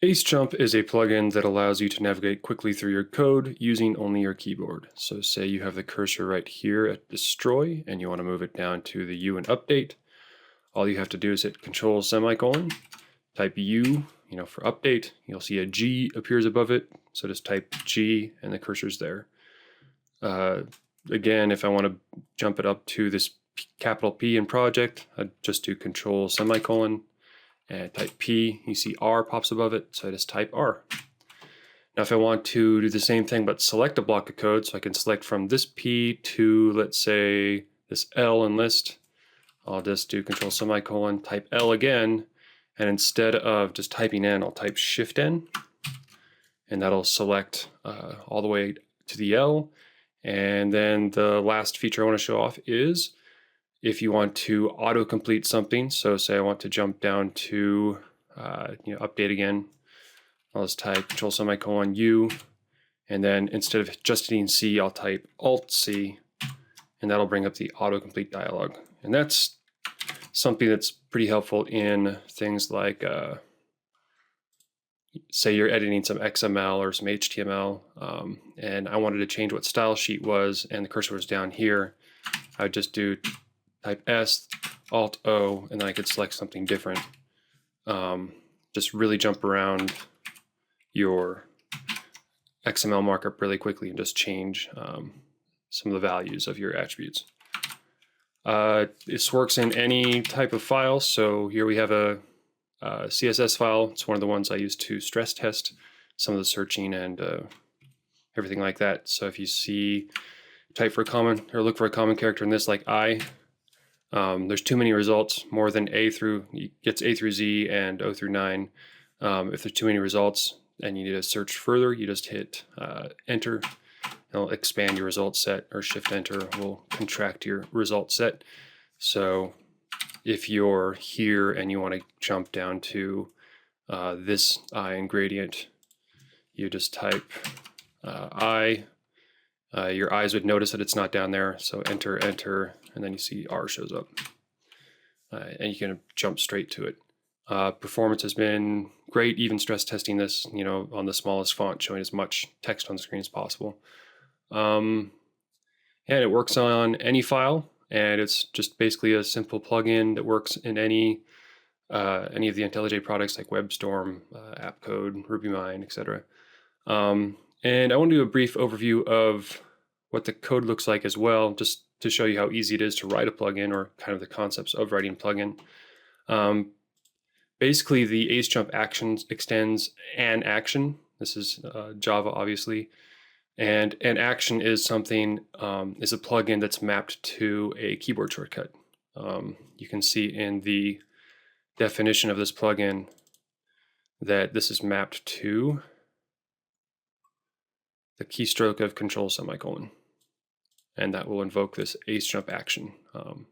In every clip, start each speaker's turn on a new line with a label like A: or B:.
A: AceJump is a plugin that allows you to navigate quickly through your code using only your keyboard. So say you have the cursor right here at destroy and you want to move it down to the U in update. All you have to do is hit Control semicolon, type U, for update. You'll see a G appears above it. So just type G and the cursor's there. Again, if I want to jump it up to this capital P in project, I'd just do Control semicolon and type P. You see R pops above it, so I just type R. Now if I want to do the same thing but select a block of code, so I can select from this P to, let's say, this L in list, I'll just do Control semicolon, type L again, and instead of just typing N, I'll type Shift N, and that'll select all the way to the L. And then the last feature I want to show off is if you want to autocomplete something. So say I want to jump down to update again. I'll just type Control semicolon U, and then instead of just hitting C, I'll type Alt C, and that'll bring up the autocomplete dialog. And that's something that's pretty helpful in things like say you're editing some XML or some HTML, and I wanted to change what style sheet was, and the cursor was down here. I would just do type S, Alt O, and then I could select something different. Just really jump around your XML markup really quickly and just change some of the values of your attributes. This works in any type of file. So here we have a CSS file. It's one of the ones I use to stress test some of the searching and everything like that. So if you see, type for a common or look for a common character in this, like I, there's too many results, more than gets A through Z and O through 9. If there's too many results and you need to search further, you just hit enter. It'll expand your result set, or Shift Enter will contract your result set. So if you're here and you want to jump down to this I in gradient, you just type I. Your eyes would notice that it's not down there, so enter, enter, and then you see R shows up. And you can jump straight to it. Performance has been great, even stress testing this, on the smallest font, showing as much text on the screen as possible. And it works on any file, and it's just basically a simple plugin that works in any of the IntelliJ products like WebStorm, AppCode, RubyMine, etc. And I want to do a brief overview of what the code looks like as well, just to show you how easy it is to write a plugin, or kind of the concepts of writing a plugin. Basically, the AceJump actions extends an action. This is Java, obviously. And an action is something, is a plugin that's mapped to a keyboard shortcut. You can see in the definition of this plugin that this is mapped to the keystroke of Control semicolon, and that will invoke this AceJump action. I'm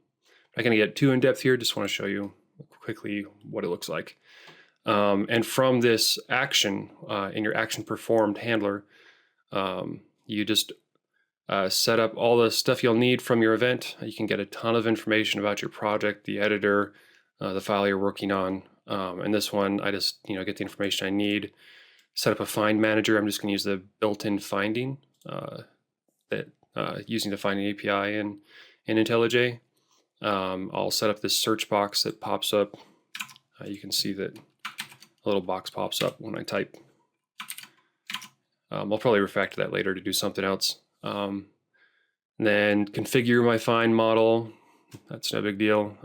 A: not going to get too in depth here, just want to show you quickly what it looks like. And from this action, in your action performed handler, you just set up all the stuff you'll need from your event. You can get a ton of information about your project, the editor, the file you're working on. And this one, I just get the information I need. Set up a find manager. I'm just going to use the built-in finding using the finding API in IntelliJ. I'll set up this search box that pops up. You can see that a little box pops up when I type. I'll probably refactor that later to do something else. Then configure my find model. That's no big deal.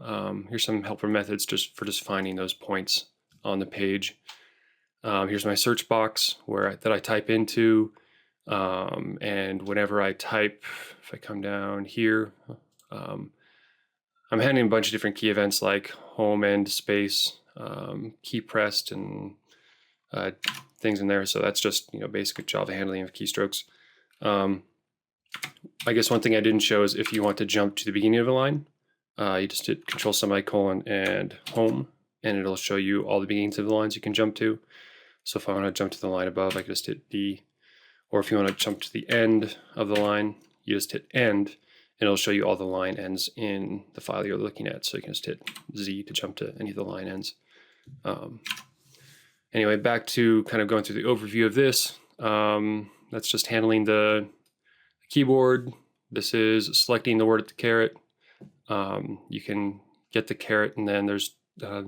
A: Here's some helper methods just for finding those points on the page. Here's my search box that I type into, and whenever I type, if I come down here, I'm handling a bunch of different key events like home, end, space, key pressed, and things in there. So that's just basic Java handling of keystrokes. I guess one thing I didn't show is if you want to jump to the beginning of a line, you just hit Control semicolon and home, and it'll show you all the beginnings of the lines you can jump to. So if I want to jump to the line above, I can just hit D. Or if you want to jump to the end of the line, you just hit end, and it'll show you all the line ends in the file you're looking at. So you can just hit Z to jump to any of the line ends. Anyway, back to kind of going through the overview of this. That's just handling the keyboard. This is selecting the word at the caret. You can get the caret, and then there's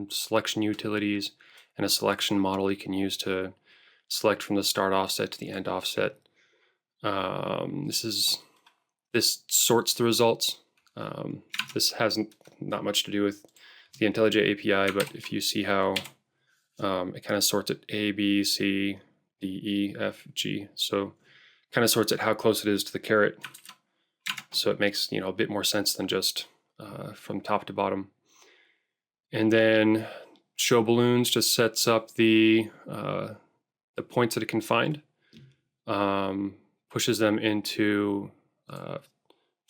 A: selection utilities and a selection model you can use to select from the start offset to the end offset. This sorts the results. This not much to do with the IntelliJ API, but if you see how it kind of sorts it A, B, C, D, E, F, G. So kind of sorts it how close it is to the caret. So it makes a bit more sense than just from top to bottom. And then show balloons just sets up the points that it can find, pushes them into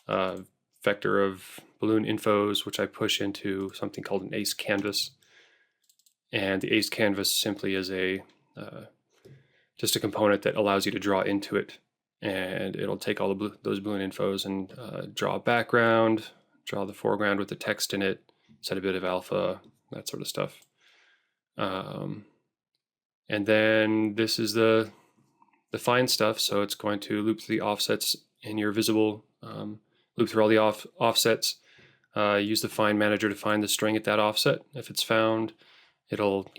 A: a vector of balloon infos, which I push into something called an ACE canvas. And the ACE canvas simply is just a component that allows you to draw into it, and it'll take all those balloon infos and draw a background, draw the foreground with the text in it, set a bit of alpha, that sort of stuff. And then this is the fine stuff, so it's going to loop through the offsets in your visible, loop through all the offsets, use the find manager to find the string at that offset. If it's found, it'll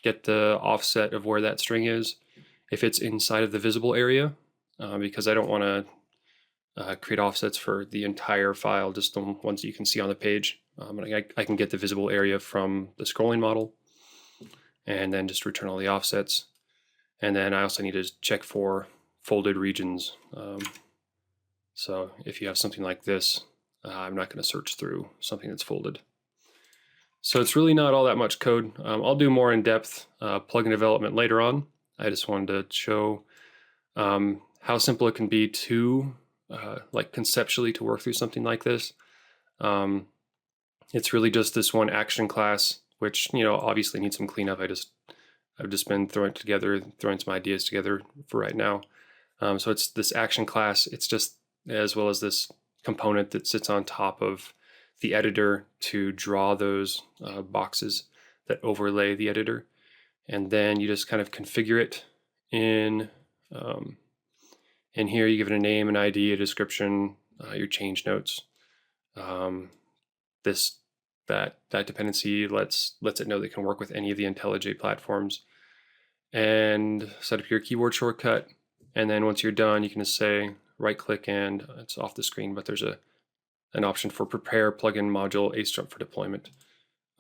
A: get the offset of where that string is. If it's inside of the visible area, because I don't want to create offsets for the entire file, just the ones that you can see on the page. I can get the visible area from the scrolling model, and then just return all the offsets. And then I also need to check for folded regions. So if you have something like this, I'm not going to search through something that's folded. So it's really not all that much code. I'll do more in-depth plugin development later on. I just wanted to show how simple it can be to, like conceptually, to work through something like this. It's really just this one action class, which obviously needs some cleanup. I've just been throwing some ideas together for right now. So it's this action class. It's just, as well as this component that sits on top of the editor to draw those boxes that overlay the editor. And then you just kind of configure it in here. You give it a name, an ID, a description, your change notes. That dependency lets it know that it can work with any of the IntelliJ platforms. And set up your keyboard shortcut. And then once you're done, you can just say right click, and it's off the screen, but there's an option for prepare plugin module ACE jump for deployment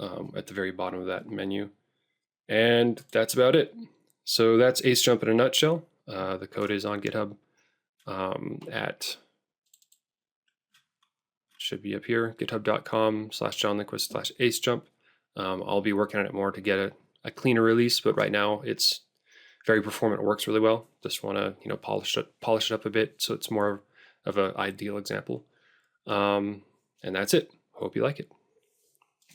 A: at the very bottom of that menu. And that's about it. So that's ACE jump in a nutshell. The code is on GitHub should be up here, github.com/johnlindquist/acejump. I'll be working on it more to get a cleaner release, but right now it's very performant, works really well. Just want to polish it up a bit so it's more of an ideal example. And that's it. Hope you like it.